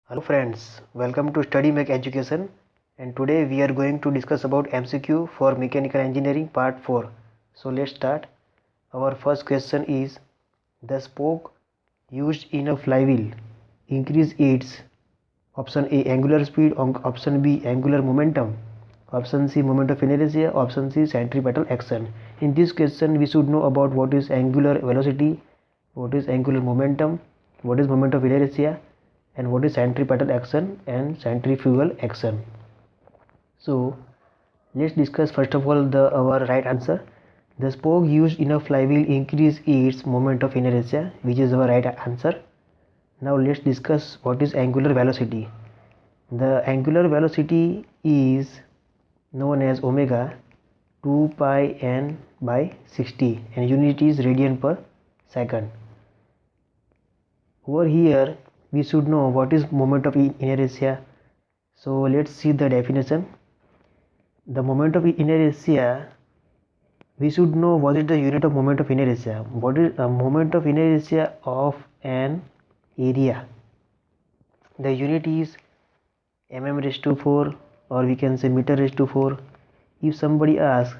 Hello friends, welcome to Study Make Education, and today we are going to discuss about MCQ for Mechanical Engineering Part 4. So let's start. Our first question is, the spoke used in a flywheel increase its option A angular speed, option B angular momentum, option C moment of inertia, option C centripetal action. In this question we should know about what is angular velocity, what is angular momentum, what is moment of inertia, and what is centripetal action and centrifugal action. So let's discuss first of all our right answer. The spoke used in a flywheel increase its moment of inertia, which is our right answer. Now let's discuss what is angular velocity. The angular velocity is known as omega 2 pi n by 60 and unit is radian per second. Over here we should know what is moment of inertia. So let's see the definition. The moment of inertia, we should know what is the unit of moment of inertia. What is a moment of inertia of an area? The unit is mm raised to 4, or we can say meter raised to 4. If somebody asks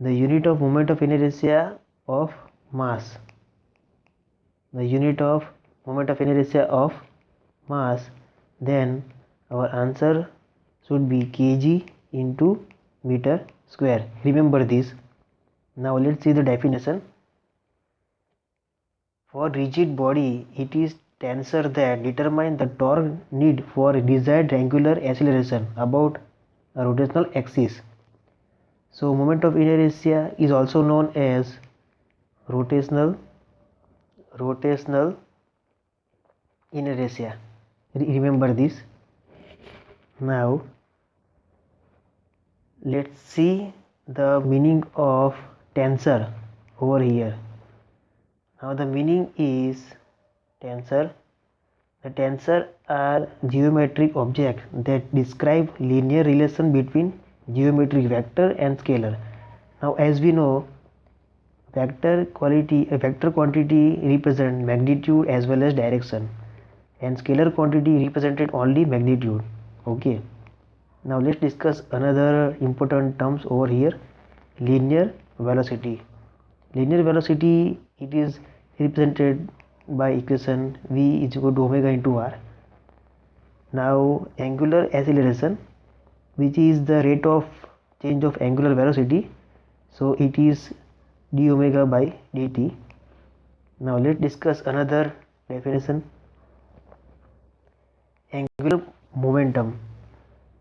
the unit of moment of inertia of mass, the unit of moment of inertia of mass, then our answer should be kg into meter square. Remember this. Now let's see the definition. For rigid body, it is tensor that determine the torque need for desired angular acceleration about a rotational axis. So moment of inertia is also known as rotational inertia. Remember this. Now let's see the meaning of tensor over here. Now the meaning is tensor. The tensor are geometric objects that describe linear relation between geometric vector and scalar. Now as we know, vector quantity represent magnitude as well as direction, and scalar quantity represented only magnitude. Okay. Now let's discuss another important terms over here. Linear velocity. Linear velocity, it is represented by equation v is equal to omega into r. Now angular acceleration, which is the rate of change of angular velocity, so it is d omega by dt. Now let's discuss another definition. Angular momentum.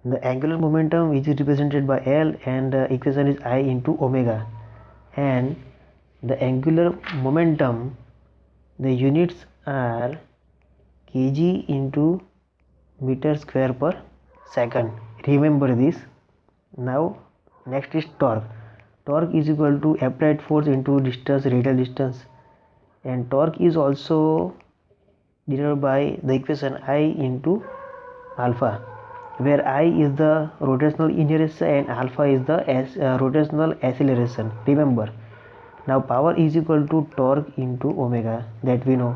The angular momentum, which is represented by L, and the equation is I into omega, and the angular momentum, the units are kg into meter square per second. Remember this. Now next is torque. Torque is equal to applied force into distance, radial distance, and torque is also derived by the equation I into alpha, where I is the rotational inertia and alpha is the rotational acceleration. Remember. Now power is equal to torque into omega, that we know.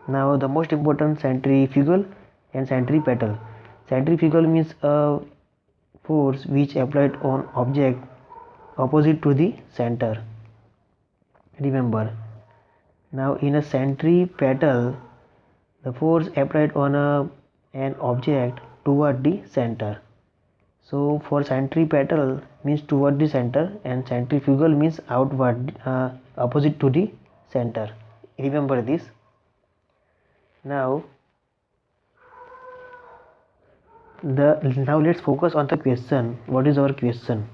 Now the most important, centrifugal and centripetal. Centrifugal means a force which applied on object opposite to the center. Remember. Now in a centripetal, the force applied on an object toward the center. So for centripetal means toward the center, and centrifugal means outward, opposite to the center. Remember this. Now let's focus on the question. What is our question?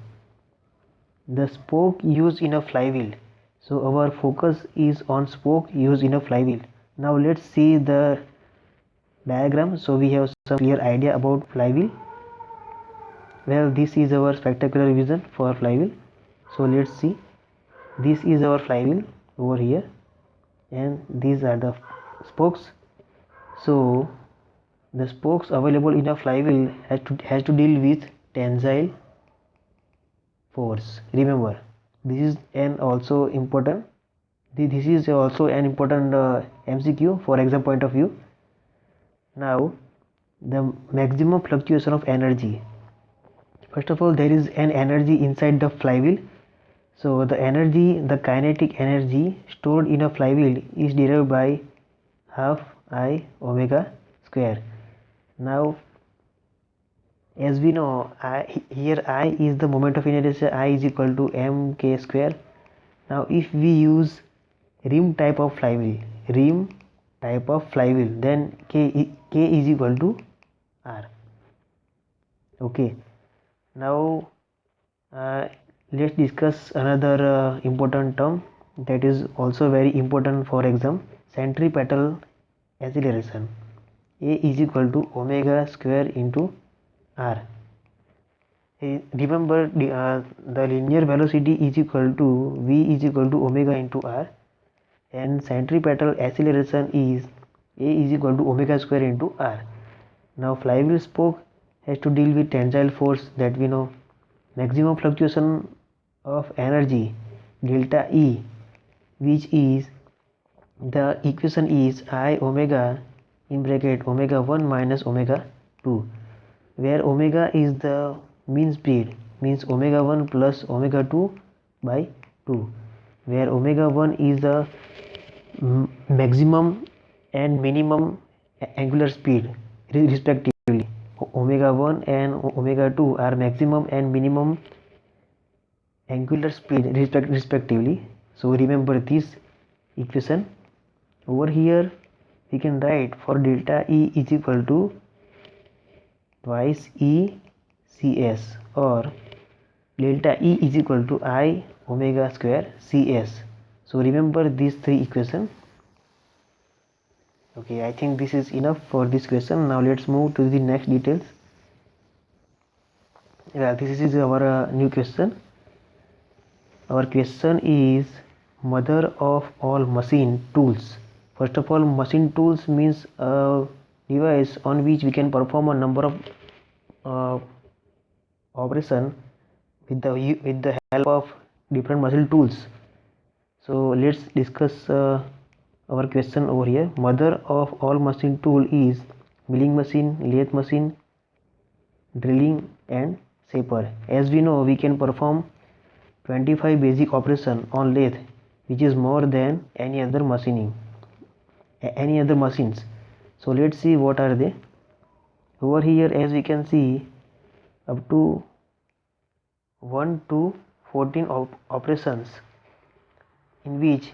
The spoke used in a flywheel. So our focus is on spoke used in a flywheel. Now let's see the diagram, so we have some clear idea about flywheel. Well, this is our spectacular vision for flywheel. So let's see. This is our flywheel over here, and these are the spokes. So the spokes available in a flywheel has to deal with tensile force. Remember, this is also important. This is also an important MCQ for exam point of view. Now the maximum fluctuation of energy. First of all, there is an energy inside the flywheel. So the energy, the kinetic energy stored in a flywheel is derived by half I omega square. Now, as we know, here I is the moment of inertia, I is equal to mk square. Now if we use rim type of flywheel, then k is equal to r. Okay, now let's discuss another important term that is also very important for exam: centripetal acceleration. A is equal to omega square into r. Remember the linear velocity is equal to v is equal to omega into r, and centripetal acceleration is a is equal to omega square into r. Now flywheel spoke has to deal with tensile force that we know. Maximum fluctuation of energy delta E, which is the equation is I omega in bracket omega 1 minus omega 2, where omega is the mean speed, means omega 1 plus omega 2 by 2, where omega 1 is the maximum and minimum angular speed respectively. Omega 1 and omega 2 are maximum and minimum angular speed respectively. So remember this equation. Over here we can write for delta E is equal to twice E CS, or delta E is equal to I omega square CS. So remember these three equations. Okay, I think this is enough for this question. Now let's move to the next details. Yeah, this is our new question. Our question is mother of all machine tools. First of all, machine tools means a device on which we can perform a number of operation with the help of different machine tools. So let's discuss our question over here. Mother of all machine tool is milling machine, lathe machine, drilling and shaper. As we know, we can perform 25 basic operation on lathe, which is more than any other machines. So let's see what are they. Over here, as we can see, up to 1 to 14 operations in which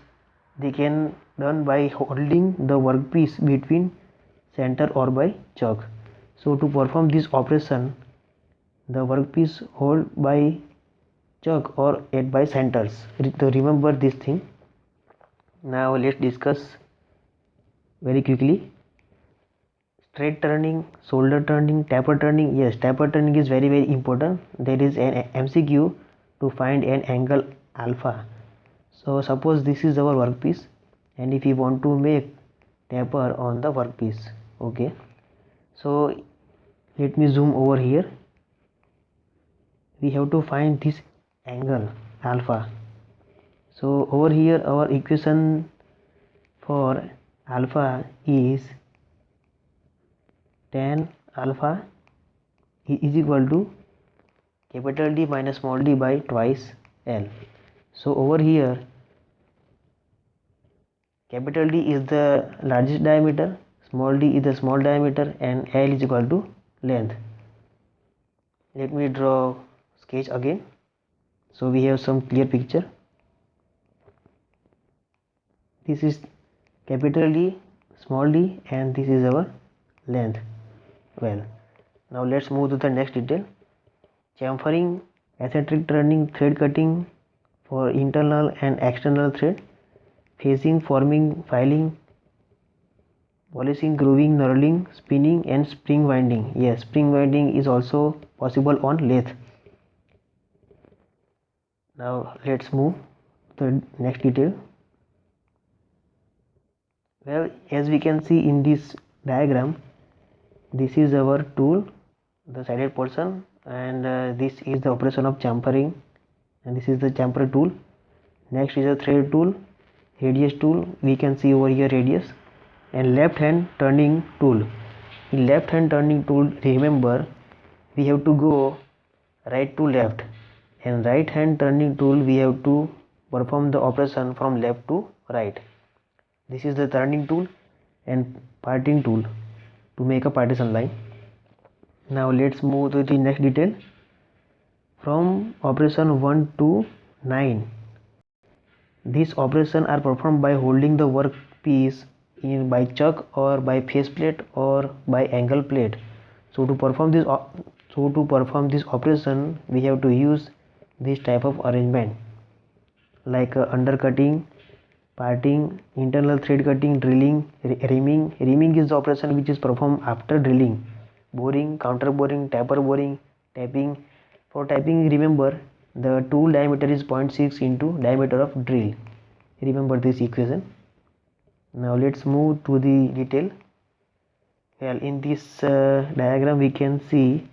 they can done by holding the workpiece between center or by chuck. So to perform this operation, the workpiece hold by chuck or at by centers. Remember this thing. Now let's discuss very quickly. Straight turning, shoulder turning, taper turning. Yes, taper turning is very important. There is an MCQ to find an angle alpha. So suppose this is our workpiece, and if you want to make taper on the workpiece, okay, so let me zoom over here. We have to find this angle alpha. So over here our equation for alpha is tan alpha is equal to capital D minus small d by twice L. So over here capital D is the largest diameter, small d is the small diameter, and L is equal to length. Let me draw sketch again so we have some clear picture. This is capital D, small d, and this is our length. Well, now let's move to the next detail. Chamfering, eccentric turning, thread cutting for internal and external thread, facing, forming, filing, polishing, grooving, knurling, spinning and spring winding. Yes, spring winding is also possible on lathe. Now let's move to the next detail. Well, as we can see in this diagram, this is our tool, the sided portion, and this is the operation of chamfering, and this is the chamfer tool. Next is a thread tool, radius tool, we can see over here radius, and left hand turning tool. in left hand turning tool, remember we have to go right to left, and right hand turning tool we have to perform the operation from left to right. This is the turning tool and parting tool to make a partition line. Now let's move to the next detail. From operation 1 to 9, these operations are performed by holding the workpiece in by chuck or by faceplate or by angle plate. So to perform this operation, we have to use this type of arrangement, like undercutting, parting, internal thread cutting, drilling, reaming. Reaming is the operation which is performed after drilling. Boring, counter boring, taper boring, tapping. For tapping, remember the tool diameter is 0.6 into diameter of drill. Remember this equation. Now let's move to the detail. Well, in this diagram we can see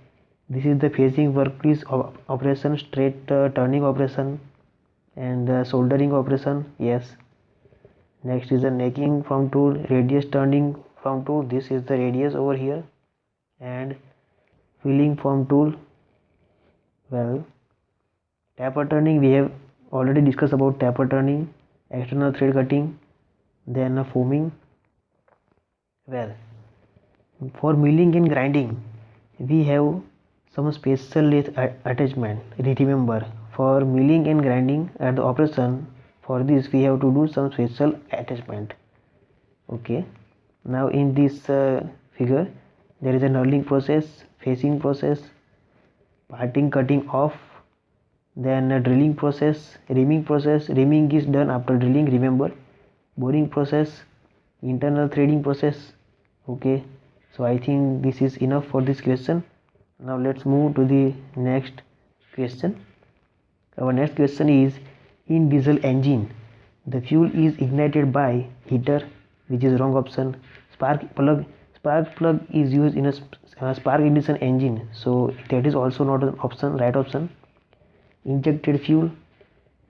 this is the facing workpiece operation, straight turning operation, and soldering operation. Yes. Next is the necking from tool, radius turning from tool. This is the radius over here, and filling from tool. Well, taper turning we have already discussed about taper turning, external thread cutting, then foaming. Well, for milling and grinding we have some special attachment. Remember, for milling and grinding at the operation, for this we have to do some special attachment. Okay, now in this figure there is a knurling process, facing process, parting cutting off, then a drilling process, reaming process. Reaming is done after drilling, remember. Boring process, internal threading process. Okay, so I think this is enough for this question. Now let's move to the next question. Our next question is, in diesel engine the fuel is ignited by heater, which is wrong option. Spark plug is used in a spark ignition engine, so that is also not an option, right option. Injected fuel,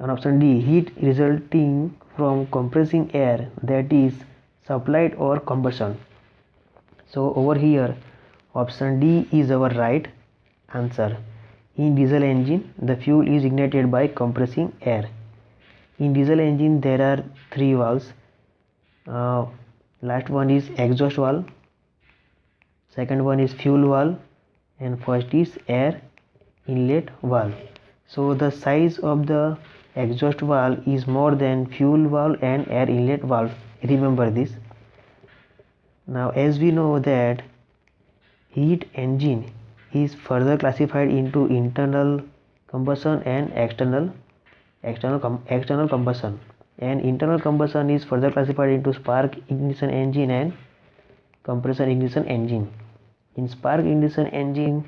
and option D, heat resulting from compressing air that is supplied or combustion. So over here option D is our right answer. In diesel engine the fuel is ignited by compressing air. In diesel engine there are three valves. Last one is exhaust valve, second one is fuel valve, and first is air inlet valve. So the size of the exhaust valve is more than fuel valve and air inlet valve. Remember this. Now as we know that heat engine is further classified into internal combustion and external combustion, and internal combustion is further classified into spark ignition engine and compression ignition engine. In spark ignition engine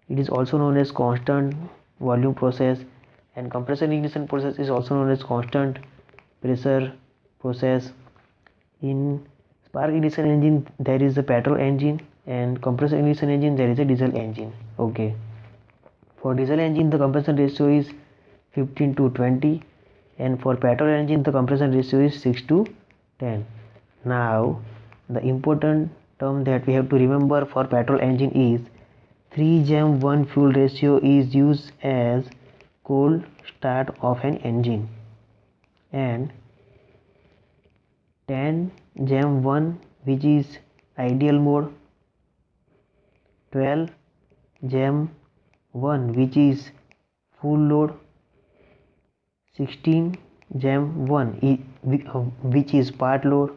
it is also known as constant volume process, and compression ignition process is also known as constant pressure process. In spark ignition engine there is a petrol engine, and compression ignition engine there is a diesel engine. Okay, for diesel engine the compression ratio is 15 to 20, and for petrol engine the compression ratio is 6 to 10. Now the important term that we have to remember for petrol engine is 3:1 fuel ratio is used as cold start of an engine, and 10:1 which is ideal mode, 12:1 which is full load, 16:1 which is part load,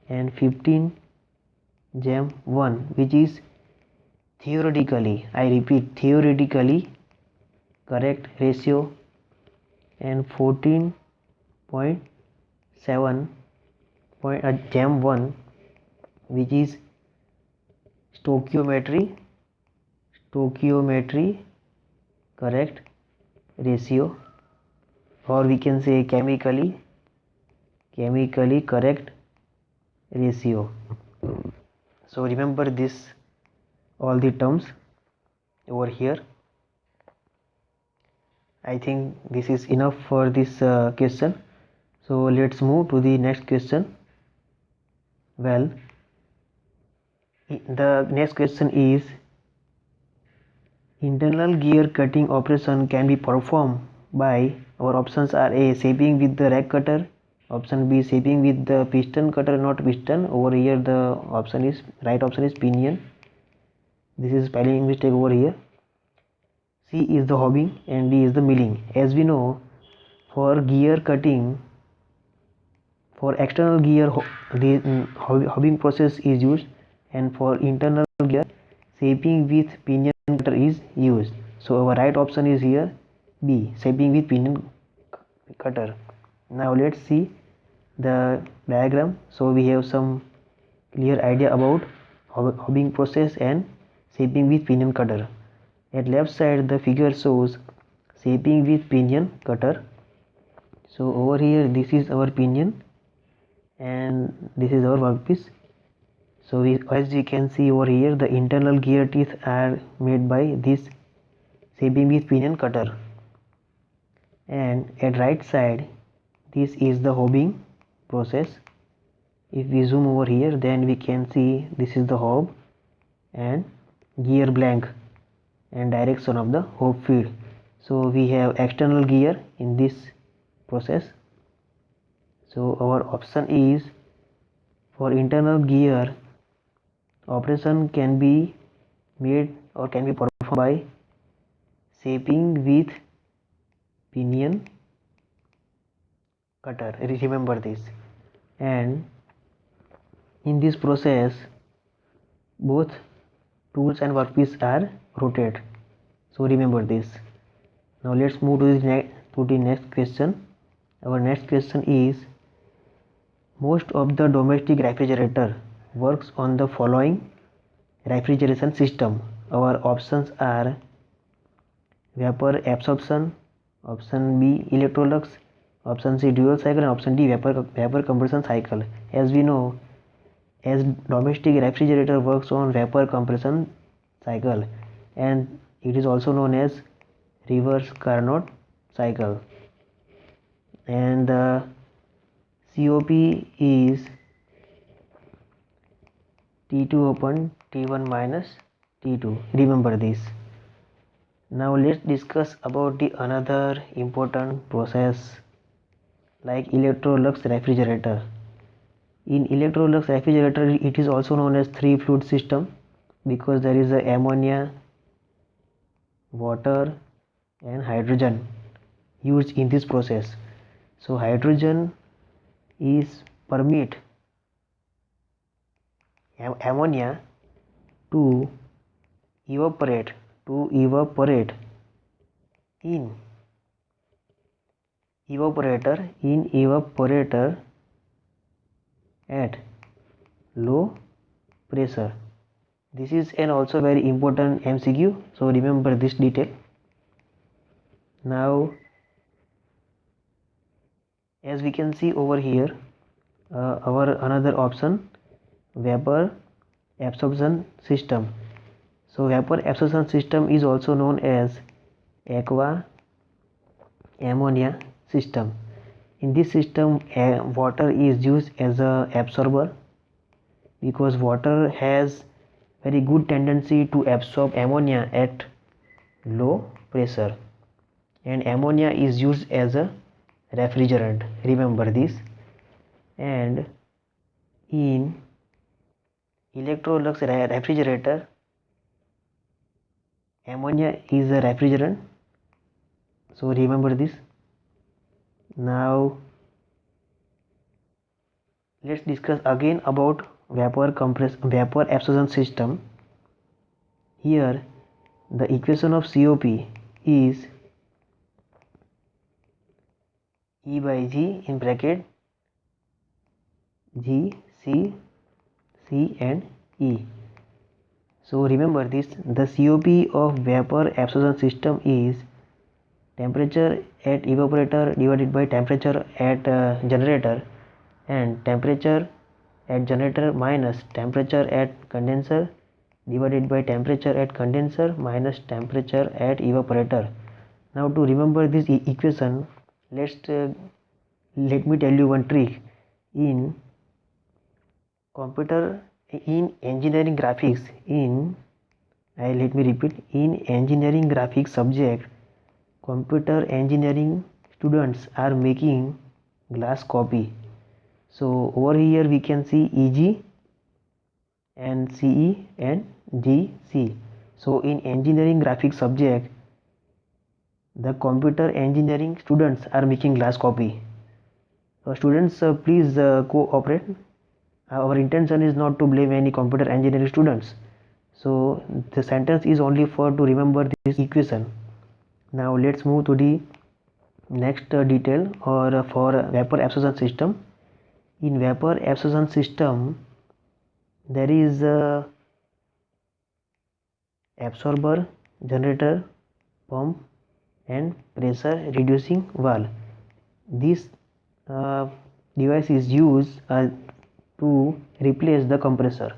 and 15:1 which is theoretically, I repeat, theoretically correct ratio, and 14.7.1 which is stoichiometry correct ratio, or we can say chemically correct ratio. So remember this, all the terms over here. I think this is enough for this question. So let's move to the next question. Well, The next question is, internal gear cutting operation can be performed by, our options are A, shaping with the rack cutter, option B, shaping with the piston cutter, not piston. Over here the right option is pinion. This is spelling mistake over here. C is the hobbing and D is the milling. As we know, for gear cutting, for external gear the hobbing process is used, and for internal gear shaping with pinion cutter is used. So our right option is here B, shaping with pinion cutter. Now let's see the diagram, so we have some clear idea about hobbing process and shaping with pinion cutter. At left side the figure shows shaping with pinion cutter. So over here this is our pinion and this is our workpiece. So as we can see over here, the internal gear teeth are made by this shaping with pinion cutter, and at right side this is the hobbing process. If we zoom over here, then we can see this is the hob and gear blank and direction of the hob feed. So we have external gear in this process. So our option is, for internal gear operation can be made or can be performed by shaping with pinion cutter. Remember this. And in this process both tools and workpiece are rotated. So remember this. Now let's move to the next question. Our next question is, most of the domestic refrigerator works on the following refrigeration system. Our options are vapor absorption, option B electrolux, option C dual cycle, and option D vapor compression cycle. As we know, as domestic refrigerator works on vapor compression cycle, and it is also known as reverse Carnot cycle, and the COP is T2 upon T1 minus T2. Remember this. Now let's discuss about the another important process like Electrolux refrigerator. In Electrolux refrigerator, it is also known as three fluid system because there is a ammonia, water and hydrogen used in this process. So hydrogen is permit ammonia to evaporate in evaporator at low pressure. This is an also very important MCQ, so remember this detail. Now as we can see over here, our another option, vapor absorption system. So vapor absorption system is also known as aqua ammonia system. In this system water is used as a absorber because water has very good tendency to absorb ammonia at low pressure, and ammonia is used as a refrigerant. Remember this. And in Electrolux refrigerator, ammonia is a refrigerant, so remember this. Now let's discuss again about vapor absorption system. Here the equation of COP is E by G in bracket G, C, C and E. So remember this, the COP of vapor absorption system is temperature at evaporator divided by temperature at generator, and temperature at generator minus temperature at condenser divided by temperature at condenser minus temperature at evaporator. Now to remember this equation, let me tell you one trick. In computer in engineering graphics let me repeat, in engineering graphics subject, computer engineering students are making glass copy. So over here we can see EG and CE and GC. So in engineering graphics subject, the computer engineering students are making glass copy. Students, please cooperate. Our intention is not to blame any computer engineering students. So the sentence is only for to remember this equation. Now let's move to the next detail or for vapor absorption system. In vapor absorption system, there is a absorber, generator, pump and pressure reducing valve. This device is used to replace the compressor.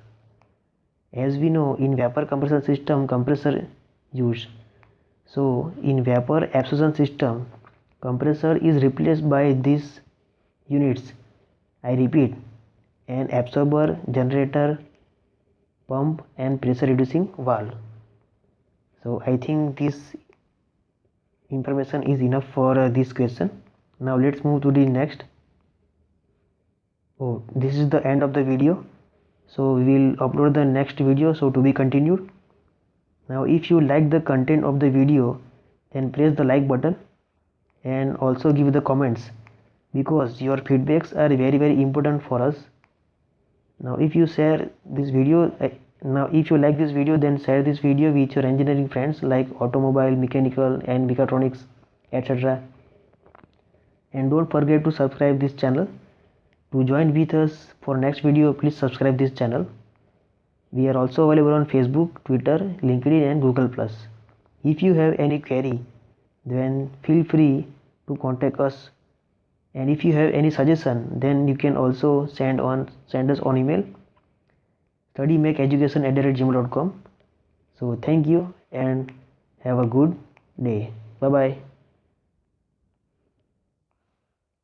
As we know, in vapor compression system, compressor used. So in vapor absorption system, compressor is replaced by these units. I repeat, an absorber, generator, pump and pressure reducing valve. So I think this information is enough for this question. Now let's move to the next. This is the end of the video. So we will upload the next video, so to be continued. Now if you like the content of the video, then press the like button and also give the comments, because your feedbacks are very important for us. Now if you share this video, if you like this video, then share this video with your engineering friends like automobile, mechanical and mechatronics, etc. And don't forget to subscribe this channel. To join with us for next video, please subscribe this channel. We are also available on Facebook, Twitter, LinkedIn and Google+. If you have any query, then feel free to contact us. And if you have any suggestion, then you can also send us on email, studymakeeducation@gmail.com. So thank you and have a good day. Bye bye.